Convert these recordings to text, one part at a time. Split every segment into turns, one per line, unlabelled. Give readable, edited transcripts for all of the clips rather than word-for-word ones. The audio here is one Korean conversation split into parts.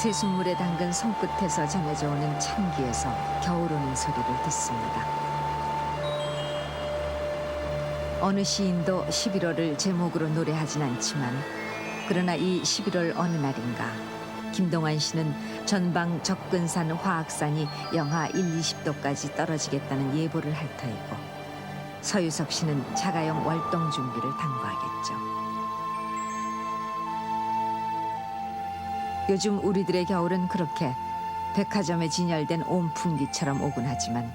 쇠순물에 담근 손끝에서 전해져 오는 찬기에서 겨울 오는 소리를 듣습니다. 어느 시인도 11월을 제목으로 노래하진 않지만 그러나 이 11월 어느 날인가 김동완 씨는 전방 접근산 화학산이 영하 1~20도까지 떨어지겠다는 예보를 핥아이고 서유석 씨는 자가용 월동 준비를 당부하겠죠. 요즘 우리들의 겨울은 그렇게 백화점에 진열된 온풍기처럼 오곤 하지만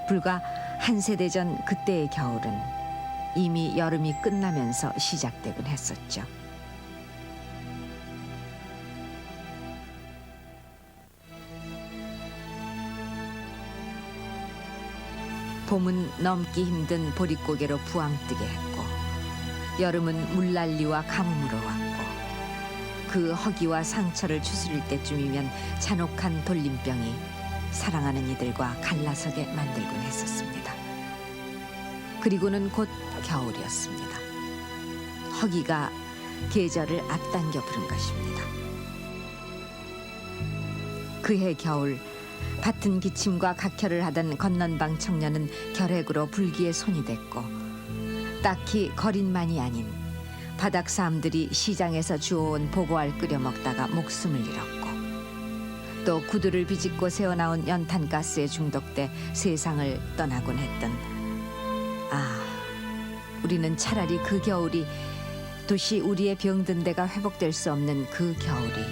불과 한 세대 전 그때의 겨울은 이미 여름이 끝나면서 시작되곤 했었죠. 봄은 넘기 힘든 보릿고개로 부황뜨게 했고 여름은 물난리와 가뭄으로 왔고 그 허기와 상처를 추스릴 때쯤이면 잔혹한 돌림병이 사랑하는 이들과 갈라서게 만들곤 했었습니다. 그리고는 곧 겨울이었습니다. 허기가 계절을 앞당겨 부른 것입니다. 그해 겨울 밭은 기침과 각혈을 하던 건넌방 청년은 결핵으로 불기에 손이 댔고 딱히 거린만이 아닌 바닥 사람들이 시장에서 주워온 보고알 끓여 먹다가 목숨을 잃었고 또 구두를 비집고 새어나온 연탄가스에 중독돼 세상을 떠나곤 했던 우리는 차라리 그 겨울이 도시 우리의 병든 데가 회복될 수 없는 그 겨울이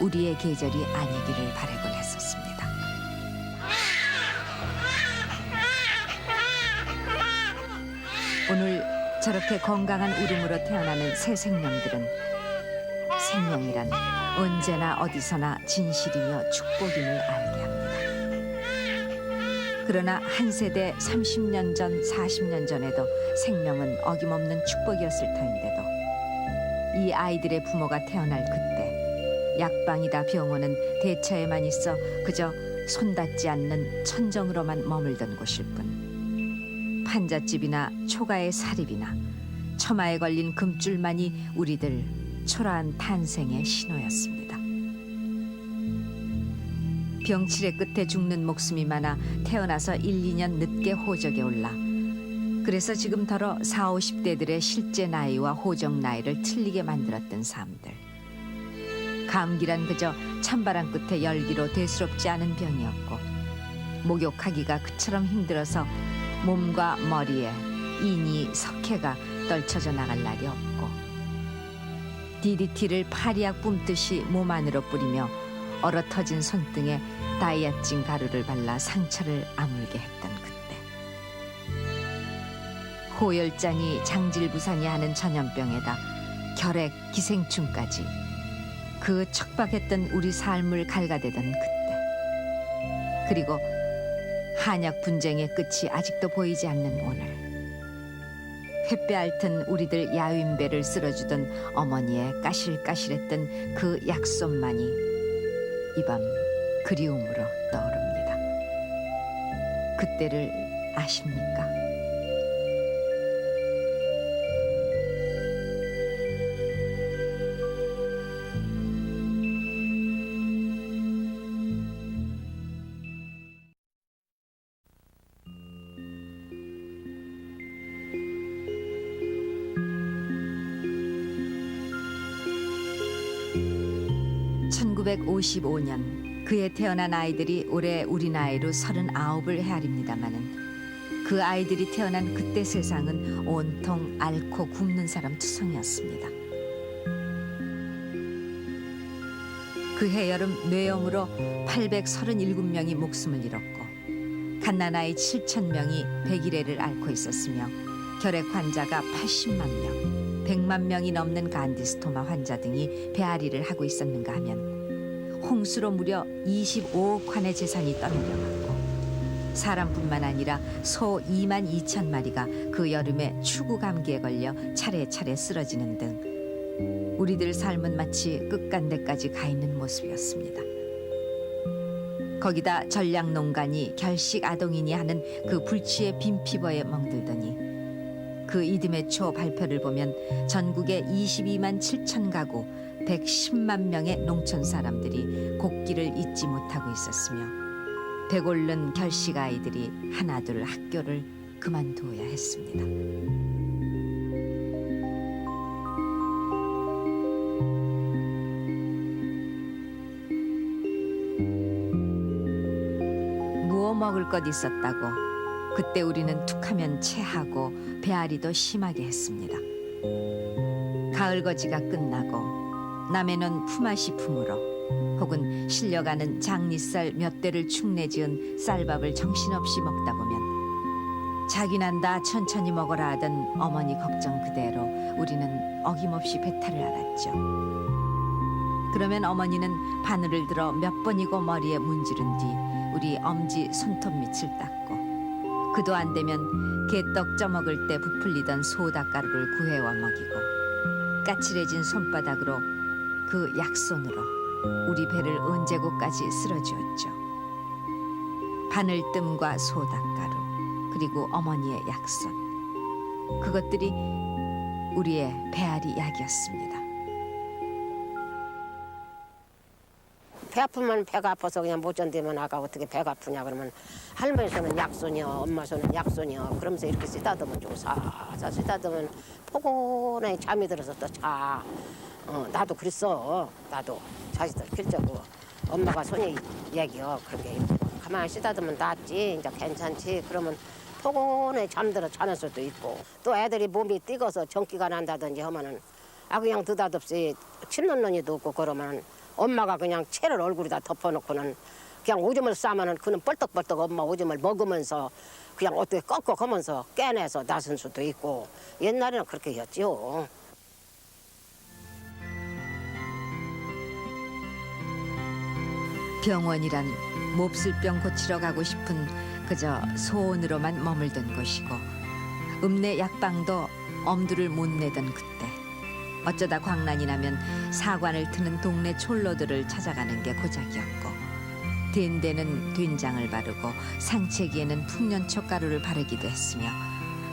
우리의 계절이 아니기를 바라곤 했었습니다. 오늘 저렇게 건강한 울음으로 태어나는 새 생명들은 생명이란 언제나 어디서나 진실이며 축복임을 알게 합니다. 그러나 한 세대 30년 전, 40년 전에도 생명은 어김없는 축복이었을 터인데도 이 아이들의 부모가 태어날 그때 약방이다 병원은 대처에만 있어 그저 손닿지 않는 천정으로만 머물던 곳일 뿐 판잣집이나 초가의 사립이나 처마에 걸린 금줄만이 우리들 초라한 탄생의 신호였습니다. 병치레 끝에 죽는 목숨이 많아 태어나서 1~2년 늦게 호적에 올라 그래서 지금더러 40~50대들의 실제 나이와 호적 나이를 틀리게 만들었던 삶들. 감기란 그저 찬바람 끝에 열기로 대수롭지 않은 병이었고 목욕하기가 그처럼 힘들어서 몸과 머리에 인이 석회가 떨쳐져 나갈 날이 없고 DDT를 파리약 뿜듯이 몸 안으로 뿌리며 얼어터진 손등에 다이아진 가루를 발라 상처를 아물게 했던 그때 호열장이 장질부산이 하는 전염병에다 결핵, 기생충까지 그 척박했던 우리 삶을 갈가대던 그때 그리고 한약 분쟁의 끝이 아직도 보이지 않는 오늘 횃배 앓던 우리들 야윈배를 쓸어주던 어머니의 까실까실했던 그 약손만이 이 밤 그리움으로 떠오릅니다. 그때를 아십니까? (1955년) 그해 태어난 아이들이 올해 우리 나이로 39을 헤아립니다마는 그 아이들이 태어난 그때 세상은 온통 앓고 굶는 사람 투성이었습니다. 그해 여름 뇌염으로 837명이 목숨을 잃었고 갓난아이 7,000명이 백일해를 앓고 있었으며 결핵 환자가 80만 명, 100만 명이 넘는 간디스토마 환자 등이 배앓이를 하고 있었는가 하면 홍수로 무려 25억 환의 재산이 떠내려갔고 사람뿐만 아니라 소 22,000마리가 그 여름에 추구 감기에 걸려 차례차례 쓰러지는 등 우리들 삶은 마치 끝간데까지 가 있는 모습이었습니다. 거기다 전략농간이 결식 아동이니 하는 그 불치의 빈피버에 멍들더니 그 이듬해 초 발표를 보면 전국에 22만 7천 가구 110만 명의 농촌 사람들이 곡기를 잊지 못하고 있었으며 배골른 결식 아이들이 하나둘 학교를 그만두어야 했습니다. 무어 먹을 것 있었다고 그때 우리는 툭하면 체하고 배앓이도 심하게 했습니다. 가을거지가 끝나고 남해는 품앗이 품으로 혹은 실려가는 장리쌀 몇 대를 축내지은 쌀밥을 정신없이 먹다 보면 자기 난다 천천히 먹어라 하던 어머니 걱정 그대로 우리는 어김없이 배탈을 앓았죠. 그러면 어머니는 바늘을 들어 몇 번이고 머리에 문지른 뒤 우리 엄지 손톱 밑을 닦고 그도 안 되면 개떡 쪄먹을 때 부풀리던 소다가루를 구해와 먹이고 까칠해진 손바닥으로 그 약손으로 우리 배를 언제고까지 쓸어주었죠. 바늘뜸과 소다가루 그리고 어머니의 약손 그것들이 우리의 배앓이 약이었습니다.
배 아프면 배가 아파서 그냥 못 견디면 아가 어떻게 배가 아프냐 그러면 할머니 손은 약손이요 엄마 손은 약손이요 그러면서 이렇게 쓰다듬어 주고 사사 쓰다듬으면 포근하게 잠이 들어서 또 자. 나도 그랬어. 나도 자식들 길자고 엄마가 손이 얘기요 그런 게 가만히 쓰다듬으면 낫지 이제 괜찮지 그러면 포근하게 잠들어 자는 수도 있고 또 애들이 몸이 뛰어서 전기가 난다든지 하면은 그냥 느닷없이 침 넣는 이도 없고 그러면 엄마가 그냥 채를 얼굴에다 덮어놓고는 그냥 오줌을 싸면은 그는 뻘떡뻘떡 엄마 오줌을 먹으면서 그냥 어떻게 꺽꺽하면서 깨내서 나선 수도 있고 옛날에는 그렇게 했지요.
병원이란 몹쓸병 고치러 가고 싶은 그저 소원으로만 머물던 곳이고 읍내 약방도 엄두를 못 내던 그때 어쩌다 광란이 나면 사관을 트는 동네 촐로들을 찾아가는 게 고작이었고 된대는 된장을 바르고 상체기에는 풍년초 가루를 바르기도 했으며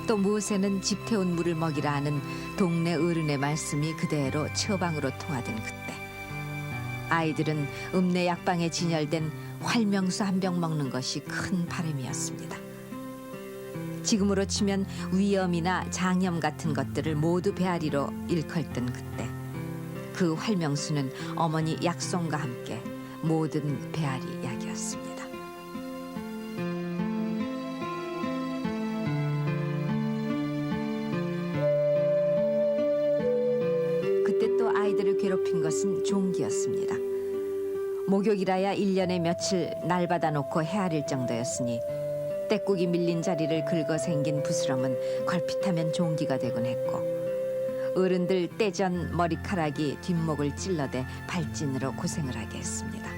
또 무엇에는 집 태운 물을 먹이라 하는 동네 어른의 말씀이 그대로 처방으로 통하던 그때 아이들은 읍내 약방에 진열된 활명수 한 병 먹는 것이 큰 바람이었습니다. 지금으로 치면 위염이나 장염 같은 것들을 모두 배앓이로 일컬던 그때 그 활명수는 어머니 약손과 함께 모든 배앓이 약이었습니다. 그때 또 아이들을 괴롭힌 것은 종기였습니다. 목욕이라야 1년에 며칠 날받아 놓고 헤아릴 정도였으니 떼국이 밀린 자리를 긁어 생긴 부스럼은 걸핏하면 종기가 되곤 했고 어른들 떼전 머리카락이 뒷목을 찔러대 발진으로 고생을 하게 했습니다.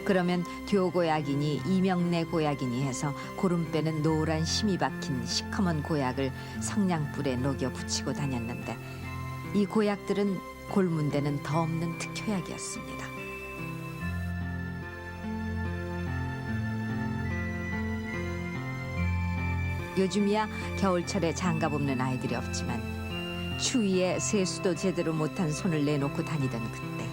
그러면 교고약이니 이명내 고약이니 해서 고름 빼는 노란 심이 박힌 시커먼 고약을 성냥불에 녹여 붙이고 다녔는데 이 고약들은 골문대는 더 없는 특효약이었습니다. 요즘이야 겨울철에 장갑 없는 아이들이 없지만 추위에 세수도 제대로 못한 손을 내놓고 다니던 그때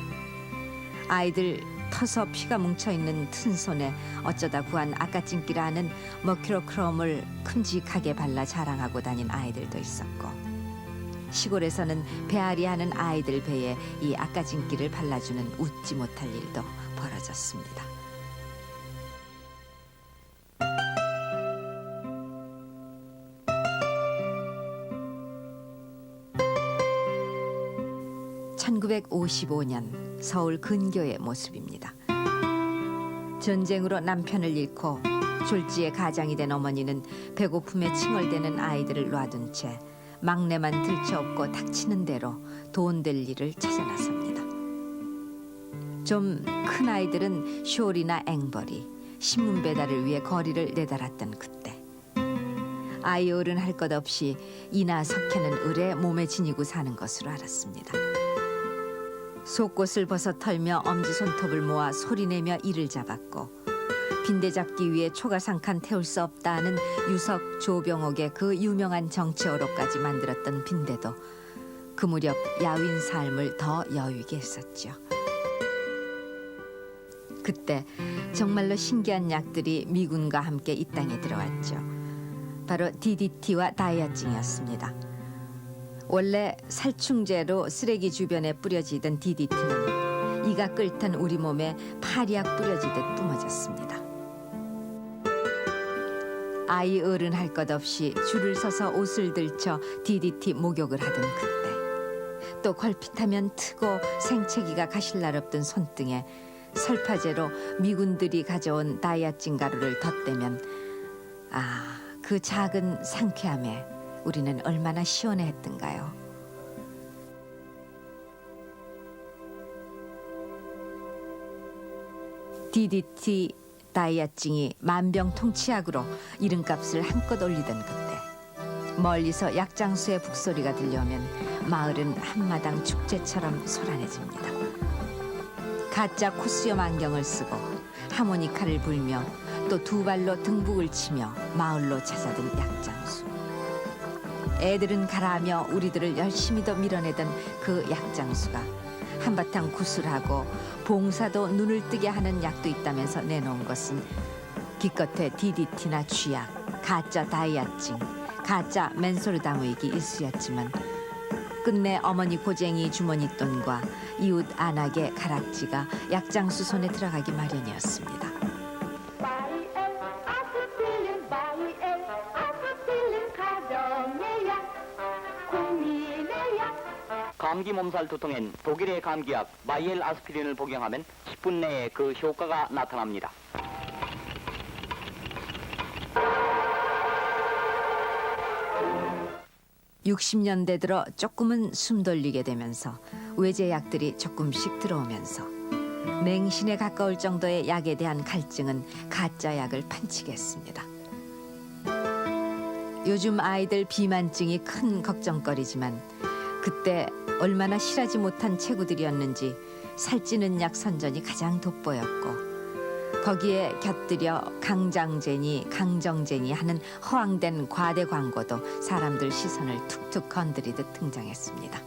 아이들 터서 피가 뭉쳐있는 튼 손에 어쩌다 구한 아까찜기라 하는 머큐로크롬을 큼직하게 발라 자랑하고 다닌 아이들도 있었고 시골에서는 배앓이 하는 아이들 배에 이 아까찜기를 발라주는 웃지 못할 일도 벌어졌습니다. (1955년) 서울 근교의 모습입니다. 전쟁으로 남편을 잃고 졸지에 가장이 된 어머니는 배고픔에 칭얼대는 아이들을 놔둔 채 막내만 들쳐업고 닥치는 대로 돈 될 일을 찾아 나섭니다. 좀 큰 아이들은 숄이나 앵벌이 신문 배달을 위해 거리를 내달았던 그때 아이 어른 할 것 없이 이나 석회는 을에 몸에 지니고 사는 것으로 알았습니다. 속옷을 벗어 털며 엄지손톱을 모아 소리내며 이를 잡았고 빈대 잡기 위해 초가상칸 태울 수 없다는 유석 조병옥의 그 유명한 정치어록까지 만들었던 빈대도 그 무렵 야윈 삶을 더 여유있게 했었죠. 그때 정말로 신기한 약들이 미군과 함께 이 땅에 들어왔죠. 바로 DDT와 다이아증이었습니다. 원래 살충제로 쓰레기 주변에 뿌려지던 DDT는 이가 끓던 우리 몸에 파리약 뿌려지듯 뿜어졌습니다. 아이 어른 할 것 없이 줄을 서서 옷을 들쳐 DDT 목욕을 하던 그때, 또 걸핏하면 트고 생채기가 가실 날 없던 손등에 설파제로 미군들이 가져온 다이아증 가루를 덧대면 그 작은 상쾌함에 우리는 얼마나 시원해했던가요. DDT 다이아증이 만병통치약으로 이름값을 한껏 올리던 그때, 멀리서 약장수의 북소리가 들려오면 마을은 한마당 축제처럼 소란해집니다. 가짜 코수염 안경을 쓰고 하모니카를 불며 또 두 발로 등북을 치며 마을로 찾아든 약장수. 애들은 가라하며 우리들을 열심히 더 밀어내던 그 약장수가 한바탕 구슬하고 봉사도 눈을 뜨게 하는 약도 있다면서 내놓은 것은 기껏해 DDT나 쥐약, 가짜 다이아증, 가짜 맨소르다무이기 일쑤였지만 끝내 어머니 고쟁이 주머니 돈과 이웃 안악의 가락지가 약장수 손에 들어가기 마련이었습니다.
감기 몸살 두통엔 독일의 감기약 바이엘 아스피린을 복용하면 10분 내에 그 효과가 나타납니다.
60년대 들어 조금은 숨 돌리게 되면서 외제 약들이 조금씩 들어오면서 맹신에 가까울 정도의 약에 대한 갈증은 가짜 약을 판치게 했습니다. 요즘 아이들 비만증이 큰 걱정거리지만 그때 얼마나 실하지 못한 체구들이었는지 살찌는 약 선전이 가장 돋보였고, 거기에 곁들여 강장제니 강정제니 하는 허황된 과대 광고도 사람들 시선을 툭툭 건드리듯 등장했습니다.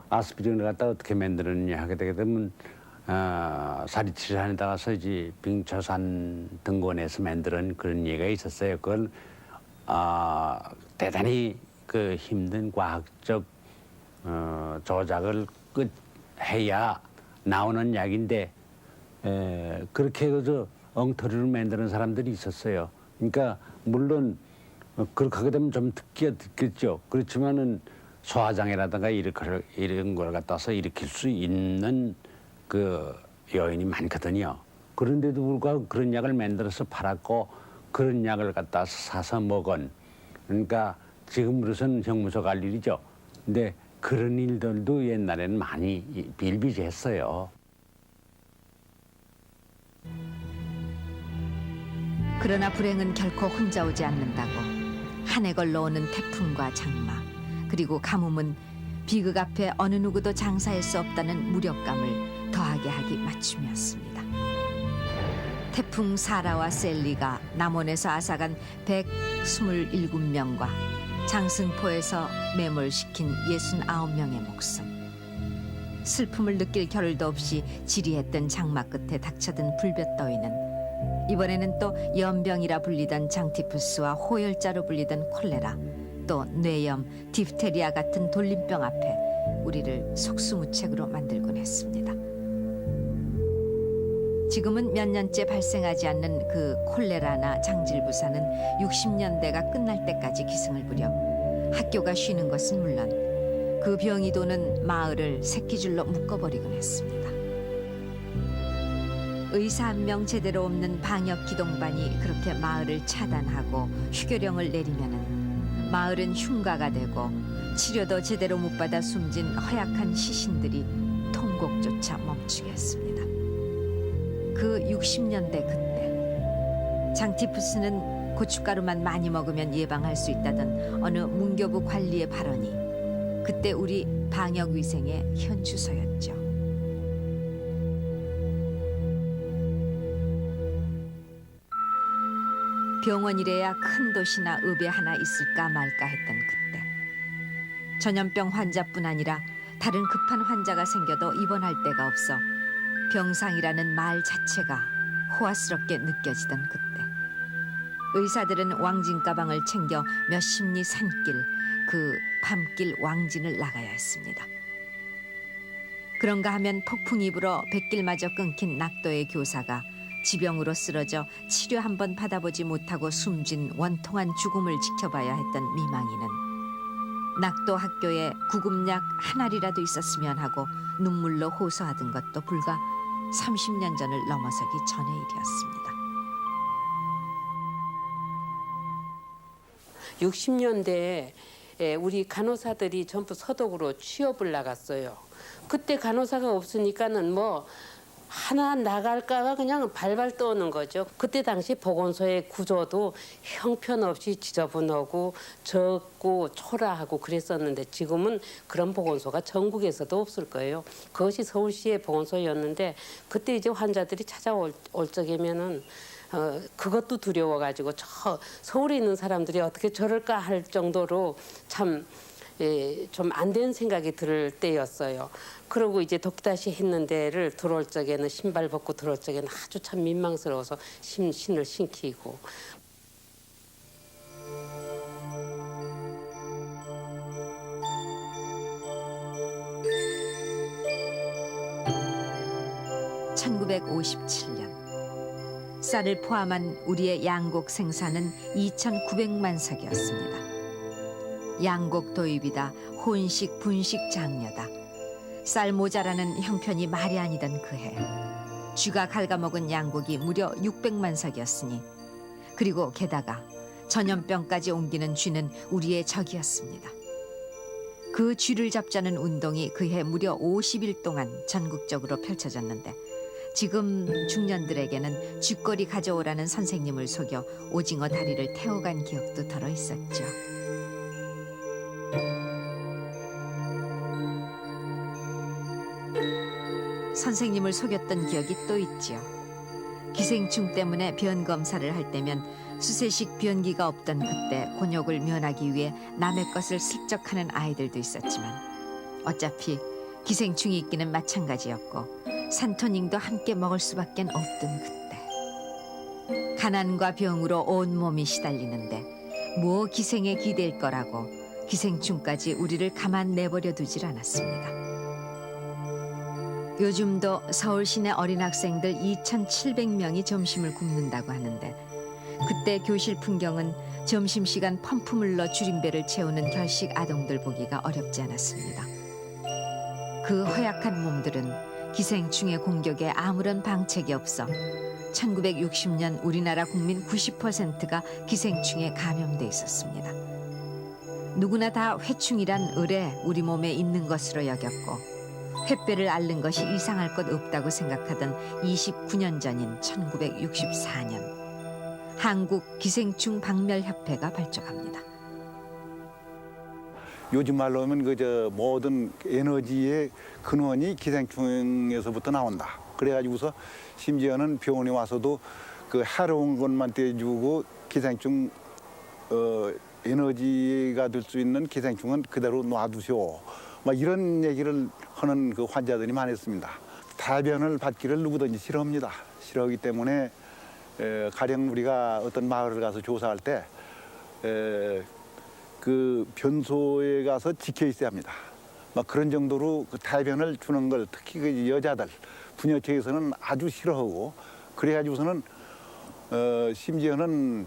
아스피린을 갖다 어떻게 만드느냐 하게 되게 되면 사리치산에다가 서지 빙초산 등곤에서 만드는 그런 얘기가 있었어요. 그건 대단히 그 힘든 과학적 조작을 해야 나오는 약인데 그렇게 그저 엉터리로 만드는 사람들이 있었어요. 그러니까 물론 그렇게 하게 되면 좀 듣겠죠. 그렇지만은 소화장애라든가 이런 걸 갖다서 일으킬 수 있는 그 요인이 많거든요. 그런데도 불구하고 그런 약을 만들어서 팔았고 그런 약을 갖다서 사서 먹은, 그러니까 지금으로서는 형무소 갈 일이죠. 근데 그런 일들도 옛날에는 많이 비일비재했어요.
그러나 불행은 결코 혼자 오지 않는다고 한 해 걸러오는 태풍과 장마, 그리고 가뭄은 비극 앞에 어느 누구도 장사할 수 없다는 무력감을 더하게 하기 맞춤이었습니다. 태풍 사라와 셀리가 남원에서 앗아간 127명과 장승포에서 매몰시킨 69명의 목숨. 슬픔을 느낄 겨를도 없이 지리했던 장마 끝에 닥쳐든 불볕더위는 이번에는 또 연병이라 불리던 장티푸스와 호열자로 불리던 콜레라, 또 뇌염, 디프테리아 같은 돌림병 앞에 우리를 속수무책으로 만들곤 했습니다. 지금은 몇 년째 발생하지 않는 그 콜레라나 장질부사는 60년대가 끝날 때까지 기승을 부려 학교가 쉬는 것은 물론 그 병이 도는 마을을 새끼줄로 묶어버리곤 했습니다. 의사 한 명 제대로 없는 방역 기동반이 그렇게 마을을 차단하고 휴교령을 내리면은 마을은 흉가가 되고 치료도 제대로 못 받아 숨진 허약한 시신들이 통곡조차 멈추게 했습니다. 그 60년대 그때 장티푸스는 고춧가루만 많이 먹으면 예방할 수 있다던 어느 문교부 관리의 발언이 그때 우리 방역위생의 현주소였죠. 병원이래야 큰 도시나 읍에 하나 있을까 말까 했던 그때 전염병 환자뿐 아니라 다른 급한 환자가 생겨도 입원할 데가 없어 병상이라는 말 자체가 호화스럽게 느껴지던 그때 의사들은 왕진 가방을 챙겨 몇십 리 산길, 그 밤길 왕진을 나가야 했습니다. 그런가 하면 폭풍이 불어 백길마저 끊긴 낙도의 교사가 지병으로 쓰러져 치료 한번 받아보지 못하고 숨진 원통한 죽음을 지켜봐야 했던 미망이는 낙도 학교에 구급약 한 알이라도 있었으면 하고 눈물로 호소하던 것도 불과 30년 전을 넘어서기 전의 일이었습니다.
60년대에 우리 간호사들이 전부 서독으로 취업을 나갔어요. 그때 간호사가 없으니까는 뭐 하나 나갈까가 그냥 발발 떠오는 거죠. 그때 당시 보건소의 구조도 형편없이 지저분하고 적고 초라하고 그랬었는데 지금은 그런 보건소가 전국에서도 없을 거예요. 그것이 서울시의 보건소였는데 그때 이제 환자들이 찾아올 적이면은 그것도 두려워가지고 저 서울에 있는 사람들이 어떻게 저럴까 할 정도로 참 좀 안 된 생각이 들 때였어요. 그러고 이제 독다시 했는 데를 들어올 적에는 신발 벗고 들어올 적에는 아주 참 민망스러워서 신을 신기고.
(1957년) 쌀을 포함한 우리의 양곡 생산은 2,900만 석이었습니다. 양곡 도입이다, 혼식 분식 장려다. 쌀 모자라는 형편이 말이 아니던 그해 쥐가 갉아먹은 양곡이 무려 600만 석이었으니 그리고 게다가 전염병까지 옮기는 쥐는 우리의 적이었습니다. 그 쥐를 잡자는 운동이 그해 무려 50일 동안 전국적으로 펼쳐졌는데 지금 중년들에게는 쥐꼬리 가져오라는 선생님을 속여 오징어 다리를 태워간 기억도 덜어 있었죠. 선생님을 속였던 기억이 또 있지요. 기생충 때문에 변 검사를 할 때면 수세식 변기가 없던 그때 곤욕을 면하기 위해 남의 것을 슬쩍 하는 아이들도 있었지만 어차피 기생충이 있기는 마찬가지였고 산토닝도 함께 먹을 수밖에 없던 그때 가난과 병으로 온몸이 시달리는데 뭐 기생에 기댈 거라고 기생충까지 우리를 가만 내버려 두질 않았습니다. 요즘도 서울 시내 어린 학생들 2,700명이 점심을 굶는다고 하는데 그때 교실 풍경은 점심시간 펌프물로 줄임배를 채우는 결식 아동들 보기가 어렵지 않았습니다. 그 허약한 몸들은 기생충의 공격에 아무런 방책이 없어 1960년 우리나라 국민 90%가 기생충에 감염돼 있었습니다. 누구나 다 회충이란 을에 우리 몸에 있는 것으로 여겼고 횃배를 앓는 것이 이상할 것 없다고 생각하던 29년 전인 1964년 한국 기생충 박멸협회가 발족합니다.
요즘 말로 하면 모든 에너지의 근원이 기생충에서부터 나온다. 그래가지고서 심지어는 병원에 와서도 그 해로운 것만 떼주고 기생충 에너지가 될 수 있는 기생충은 그대로 놔두시오. 막 이런 얘기를 하는 그 환자들이 많았습니다. 대변을 받기를 누구든지 싫어합니다. 싫어하기 때문에 가령 우리가 어떤 마을을 가서 조사할 때 그 변소에 가서 지켜 있어야 합니다. 막 그런 정도로 그 대변을 주는 걸 특히 그 여자들 부녀체에서는 아주 싫어하고 그래가지고서는 심지어는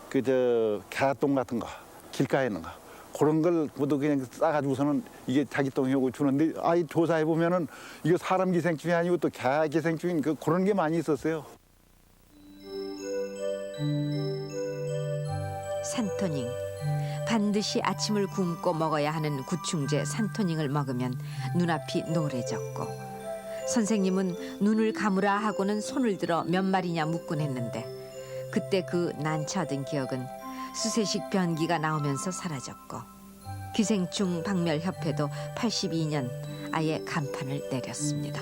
개똥 같은 거 길가에 있는 거 그런 걸 모두 그냥 싸가지고서는 이게 자기 똥이라고 주는데 아이 조사해 보면은 이거 사람 기생충이 아니고 또 개 기생충인 그런 게 많이 있었어요.
산토닝. 반드시 아침을 굶고 먹어야 하는 구충제 산토닝을 먹으면 눈앞이 노래졌고 선생님은 눈을 감으라 하고는 손을 들어 몇 마리냐 묻곤 했는데 그때 그 난처하던 기억은 수세식 변기가 나오면서 사라졌고 기생충 박멸협회도 82년 아예 간판을 내렸습니다.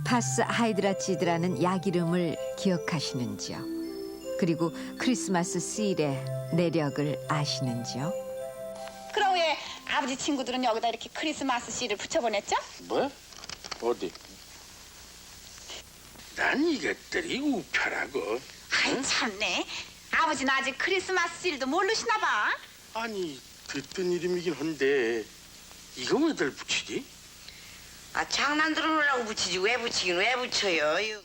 파스 하이드라치드라는 약 이름을 기억하시는지요? 그리고 크리스마스 시일의 내력을 아시는지요?
그럼 왜 아버지 친구들은 여기다 이렇게 크리스마스 씨를 붙여보냈죠?
뭐? 어디? 난 이것들이 우편하고.
아이 참네. 아버지는 아직 크리스마스 씨도 모르시나 봐.
아니 듣던 이름이긴 한데 이거 왜들 붙이지?
아 장난 들어놓으려고 붙이지 왜 붙이긴 왜 붙여요?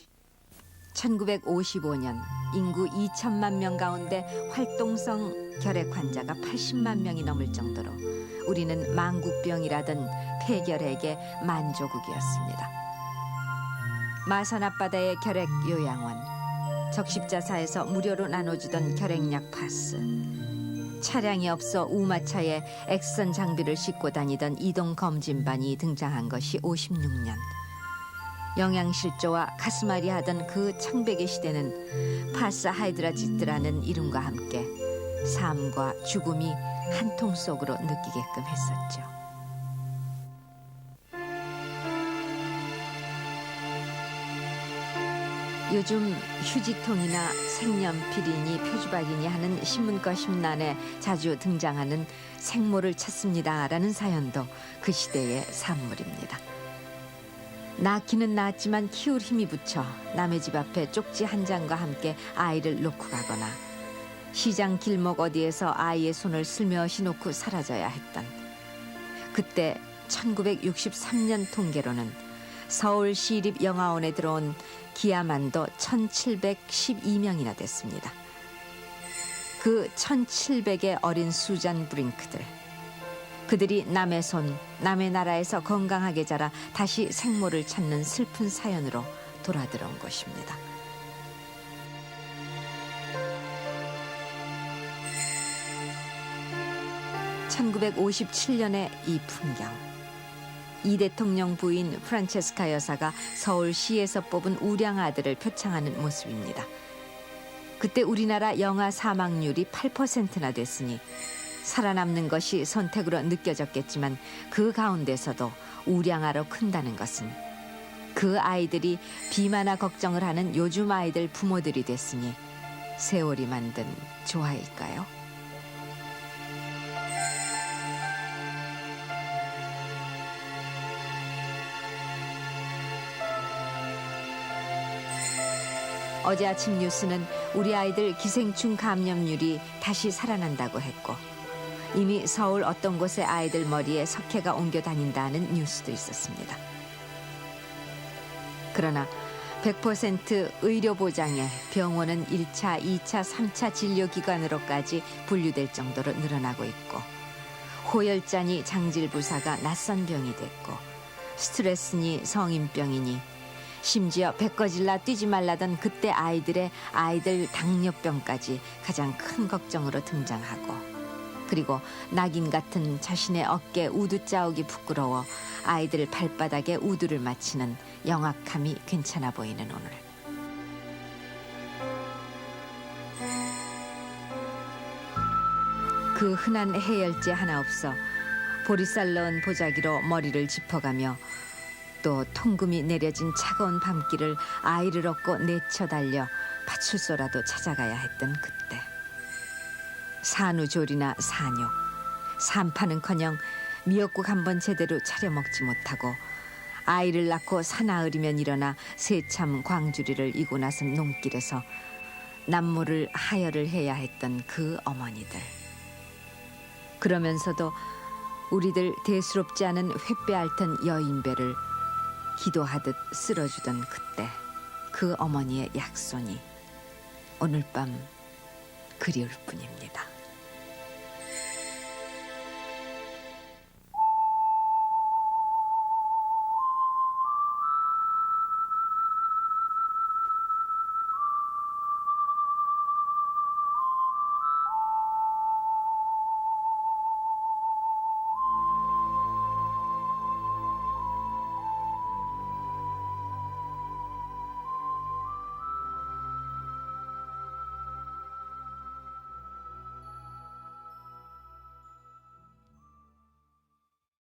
1955년 인구 2천만 명 가운데 활동성 결핵 환자가 80만 명이 넘을 정도로 우리는 망국병이라던 폐결핵의 만조국이었습니다. 마산 앞바다의 결핵 요양원, 적십자사에서 무료로 나눠주던 결핵약 파스, 차량이 없어 우마차에 엑선 장비를 싣고 다니던 이동 검진반이 등장한 것이 56년. 영양실조와 가스말이 하던 그 창백의 시대는 파스 하이드라지트라는 이름과 함께 삶과 죽음이 한 통 속으로 느끼게끔 했었죠. 요즘 휴지통이나 색연필이니 표주박이니 하는 신문과 신란에 자주 등장하는 생모를 찾습니다라는 사연도 그 시대의 산물입니다. 낳기는 낳았지만 키울 힘이 붙여 남의 집 앞에 쪽지 한 장과 함께 아이를 놓고 가거나 시장 길목 어디에서 아이의 손을 슬며시 놓고 사라져야 했던 그때 1963년 통계로는 서울시립영화원에 들어온 기아만도 1712명이나 됐습니다. 그 1700의 어린 수잔 브링크들, 그들이 남의 손, 남의 나라에서 건강하게 자라 다시 생모를 찾는 슬픈 사연으로 돌아들어온 것입니다. (1957년의) 이 풍경, 이 대통령 부인 프란체스카 여사가 서울시에서 뽑은 우량 아들을 표창하는 모습입니다. 그때 우리나라 영아 사망률이 8%나 됐으니 살아남는 것이 선택으로 느껴졌겠지만 그 가운데서도 우량아로 큰다는 것은 그 아이들이 비만화 걱정을 하는 요즘 아이들 부모들이 됐으니 세월이 만든 조화일까요? 어제 아침 뉴스는 우리 아이들 기생충 감염률이 다시 살아난다고 했고 이미 서울 어떤 곳의 아이들 머리에 석회가 옮겨 다닌다는 뉴스도 있었습니다. 그러나 100% 의료 보장에 병원은 1차, 2차, 3차 진료기관으로까지 분류될 정도로 늘어나고 있고 호열자니 장질부사가 낯선 병이 됐고 스트레스니 성인병이니 심지어 배꺼질라 뛰지 말라던 그때 아이들 당뇨병까지 가장 큰 걱정으로 등장하고 그리고 낙인 같은 자신의 어깨 우두 자욱이 부끄러워 아이들 발바닥에 우두를 맞히는 영악함이 괜찮아 보이는 오늘. 그 흔한 해열제 하나 없어 보리쌀 넣은 보자기로 머리를 짚어가며 또 통금이 내려진 차가운 밤길을 아이를 업고 내쳐달려 파출소라도 찾아가야 했던 그때. 산후조리나 산욕, 산파는커녕 미역국 한 번 제대로 차려 먹지 못하고 아이를 낳고 사나흘이면 일어나 새참 광주리를 이고 나선 농길에서 남모를 하혈을 해야 했던 그 어머니들. 그러면서도 우리들 대수롭지 않은 횃배 앓던 여인배를 기도하듯 쓸어주던 그때 그 어머니의 약손이 오늘 밤 그리울 뿐입니다.